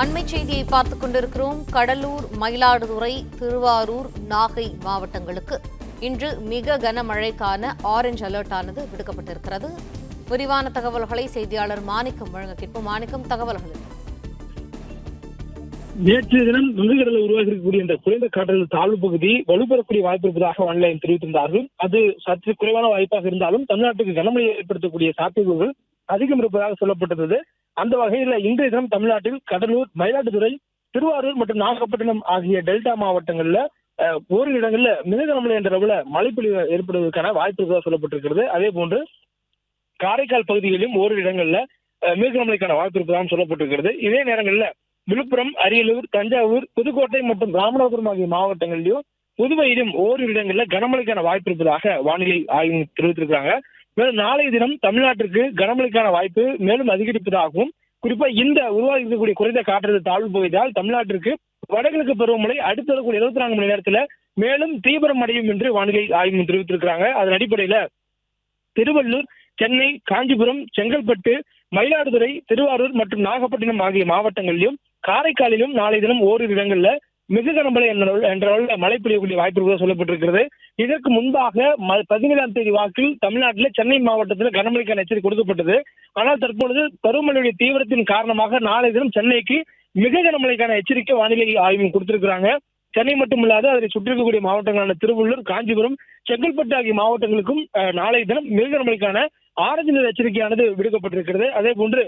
அண்மை செய்தியை பார்த்துக் கொண்டிருக்கிறோம். கடலூர், மயிலாடுதுறை, திருவாரூர், நாகை மாவட்டங்களுக்கு இன்று மிக கனமழைக்கான ஆரஞ்ச் அலர்ட் ஆனது விடுக்கப்பட்டிருக்கிறது. விரிவான தகவல்களை செய்தியாளர் மாணிக்கம் வழங்க கேட்போம். மாணிக்கம், தகவல்கள். நேற்று தினம் வங்கக்கடலில் உருவாகி இருக்கக்கூடிய இந்த குறைந்த காற்றழுத்த தாழ்வு பகுதி வலுப்பெறக்கூடிய வாய்ப்பு இருப்பதாக வானிலை தெரிவித்திருந்தார்கள். அது சற்று குறைவான வாய்ப்பாக இருந்தாலும் தமிழ்நாட்டுக்கு கனமழை ஏற்படுத்தக்கூடிய சாத்தியக்கூறுகள் அதிகம் இருப்பதாக சொல்லப்பட்டது. அந்த வகையில் இன்றைய தினம் தமிழ்நாட்டில் கடலூர், மயிலாடுதுறை, திருவாரூர் மற்றும் நாகப்பட்டினம் ஆகிய டெல்டா மாவட்டங்கள்ல ஓரிரு இடங்கள்ல மிக கனமழை என்ற அளவுல மழைப்பொழிவு ஏற்படுவதற்கான வாய்ப்பு இருப்பதாக சொல்லப்பட்டிருக்கிறது. அதே போன்று காரைக்கால் பகுதிகளிலும் ஓரிரு இடங்கள்ல மிக கனமழைக்கான வாய்ப்பு இருப்பதாக சொல்லப்பட்டிருக்கிறது. இதே நேரங்களில் விழுப்புரம், அரியலூர், தஞ்சாவூர், புதுக்கோட்டை மற்றும் ராமநாதபுரம் ஆகிய மாவட்டங்களிலும் புதுவையிலும் ஓரிரு இடங்களில் கனமழைக்கான வாய்ப்பு இருப்பதாக வானிலை ஆய்வு தெரிவித்திருக்கிறாங்க. மேலும் நாளைய தினம் தமிழ்நாட்டிற்கு கனமழைக்கான வாய்ப்பு மேலும் அதிகரிப்பதாகவும், குறிப்பா இந்த உருவாகி இருக்கக்கூடிய குறைந்த காற்றழுத்த தாழ்வு பகுதியால் தமிழ்நாட்டிற்கு வடகிழக்கு பருவமழை அடுத்த 24 மணி நேரத்தில் மேலும் தீவிரம் அடையும் என்று வானிலை ஆய்வு தெரிவித்திருக்கிறாங்க. அதன் அடிப்படையில திருவள்ளூர், சென்னை, காஞ்சிபுரம், செங்கல்பட்டு, மயிலாடுதுறை, திருவாரூர் மற்றும் நாகப்பட்டினம் ஆகிய மாவட்டங்களிலும் காரைக்காலிலும் நாளை தினம் ஓரிரு இடங்கள்ல மிக கனமழை என்ற மழை பெய்யக்கூடிய வாய்ப்பு சொல்லப்பட்டிருக்கிறது. இதற்கு முன்பாக 17ஆம் தேதி வாக்கில் தமிழ்நாட்டில் சென்னை மாவட்டத்தில் கனமழைக்கான எச்சரிக்கை கொடுக்கப்பட்டது. ஆனால் தற்பொழுது பருவமழையுடைய தீவிரத்தின் காரணமாக நாளை தினம் சென்னைக்கு மிக கனமழைக்கான எச்சரிக்கை வானிலை ஆய்வு கொடுத்திருக்கிறாங்க. சென்னை மட்டுமில்லாது அதனை சுற்றிருக்கக்கூடிய மாவட்டங்களான திருவள்ளூர், காஞ்சிபுரம், செங்கல்பட்டு ஆகிய மாவட்டங்களுக்கும் நாளை தினம் மிக கனமழைக்கான ஆரஞ்சு நிற எச்சரிக்கையானது விடுக்கப்பட்டிருக்கிறது. அதே போன்று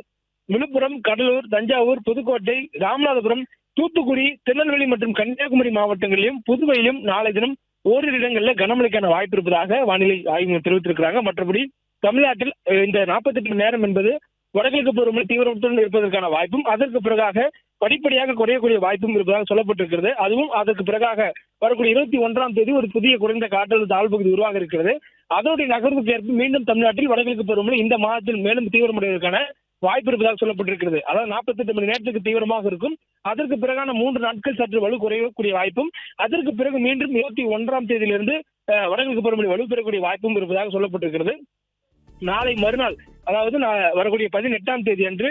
விழுப்புரம், கடலூர், தஞ்சாவூர், புதுக்கோட்டை, ராமநாதபுரம், தூத்துக்குடி, திருநெல்வேலி மற்றும் கன்னியாகுமரி மாவட்டங்களிலும் புதுவையிலும் நாளை தினம் ஓரிரு இடங்களில் கனமழைக்கான வாய்ப்பு இருப்பதாக வானிலை ஆய்வு தெரிவித்திருக்கிறாங்க. மற்றபடி தமிழ்நாட்டில் இந்த 48 மணி நேரம் என்பது வடகிழக்கு பருவமழை தீவிரத்துடன் இருப்பதற்கான வாய்ப்பும், அதற்கு பிறகாக படிப்படியாக குறையக்கூடிய வாய்ப்பும் இருப்பதாக சொல்லப்பட்டிருக்கிறது. அதுவும் அதற்கு பிறகாக வரக்கூடிய 21ஆம் தேதி ஒரு புதிய குறைந்த காற்றழுத்த தாழ்வு பகுதி உருவாக இருக்கிறது. அதனுடைய நகர்வுக்கு ஏற்ப மீண்டும் தமிழ்நாட்டில் வடகிழக்கு பருவமழை இந்த மாதத்தில் மேலும் தீவிரமடைவதற்கான வாய்ப்பு இருப்பதாக சொல்லப்பட்டிருக்கிறது. அதாவது 48 மணி நேரத்துக்கு தீவிரமாக இருக்கும். அதற்கு பிறகான 3 நாட்கள் சற்று வலு குறையக்கூடிய வாய்ப்பும், அதற்கு பிறகு மீண்டும் 21ஆம் தேதியிலிருந்து வடகிழக்கு பருவமழை வலு பெறக்கூடிய வாய்ப்பும் இருப்பதாக சொல்லப்பட்டிருக்கிறது. நாளை மறுநாள், அதாவது வரக்கூடிய 18ஆம் தேதி அன்று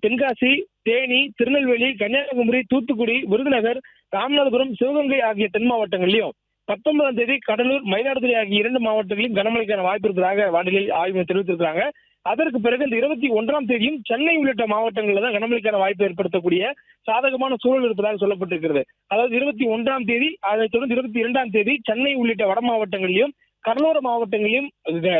தென்காசி, தேனி, திருநெல்வேலி, கன்னியாகுமரி, தூத்துக்குடி, விருதுநகர், ராமநாதபுரம், சிவகங்கை ஆகிய தென் மாவட்டங்களிலும் 19ஆம் தேதி கடலூர், மயிலாடுதுறை ஆகிய 2 மாவட்டங்களிலும் கனமழைக்கான வாய்ப்பு இருப்பதாக வானிலை ஆய்வு தெரிவித்திருக்கிறாங்க. அதற்கு பிறகு இந்த 21ஆம் தேதியும் சென்னை உள்ளிட்ட மாவட்டங்களில் தான் கனமழைக்கான வாய்ப்பு ஏற்படுத்தக்கூடிய சாதகமான சூழல் இருப்பதாக சொல்லப்பட்டிருக்கிறது. அதாவது 21ஆம் தேதி, அதைத் தொடர்ந்து 22ஆம் தேதி சென்னை உள்ளிட்ட வட மாவட்டங்களிலும் கடலோர மாவட்டங்களிலும்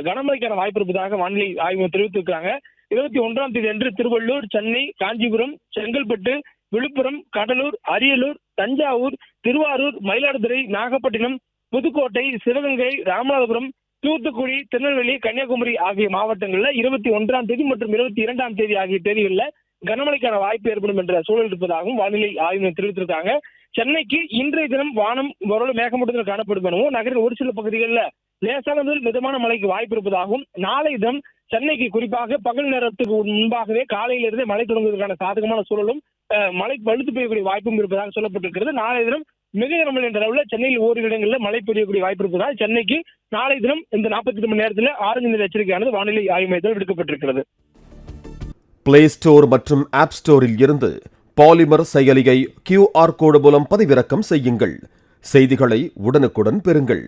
கனமழைக்கான வாய்ப்பு இருப்பதாக வானிலை ஆய்வு தெரிவித்திருக்கிறாங்க. 21ஆம் தேதி அன்று திருவள்ளூர், சென்னை, காஞ்சிபுரம், செங்கல்பட்டு, விழுப்புரம், கடலூர், அரியலூர், தஞ்சாவூர், திருவாரூர், மயிலாடுதுறை, நாகப்பட்டினம், புதுக்கோட்டை, சிவகங்கை, ராமநாதபுரம், தூத்துக்குடி, திருநெல்வேலி, கன்னியாகுமரி ஆகிய மாவட்டங்களில் 21ஆம் தேதி மற்றும் 22ஆம் தேதி ஆகிய தேதிகளில் கனமழைக்கான வாய்ப்பு ஏற்படும் என்ற சூழல் இருப்பதாகவும் வானிலை ஆய்வு தெரிவித்திருக்காங்க. சென்னைக்கு இன்றைய தினம் வானம் ஓரளவு மேகமூட்டத்தில் காணப்படும் எனவும், நகரின் ஒரு சில பகுதிகளில் லேசான முதல் மிதமான மழைக்கு வாய்ப்பு இருப்பதாகவும், நாளை தினம் சென்னைக்கு குறிப்பாக பகல் நேரத்துக்கு முன்பாகவே காலையிலிருந்து மழை தொடங்குவதற்கான சாதகமான சூழலும் மழை பழுத்து பெய்யக்கூடிய வாய்ப்பும் இருப்பதாக சொல்லப்பட்டிருக்கிறது. நாளை தினம் மிக கனமழை என்ற அளவில் சென்னையில் ஓரிரு இடங்களில் மழை பெய்யக்கூடிய வாய்ப்பு இருப்பதால் சென்னைக்கு நாளை தினம் இந்த 48 மணி நேரத்தில் ஆரஞ்சு நிற எச்சரிக்கையானது வானிலை ஆய்வு மையத்தில் விடுக்கப்பட்டிருக்கிறது. பிளே ஸ்டோர் மற்றும் ஆப் ஸ்டோரில் இருந்து பாலிமர் செயலியை QR கோடு மூலம் பதிவிறக்கம் செய்யுங்கள். செய்திகளை உடனுக்குடன் பெறுங்கள்.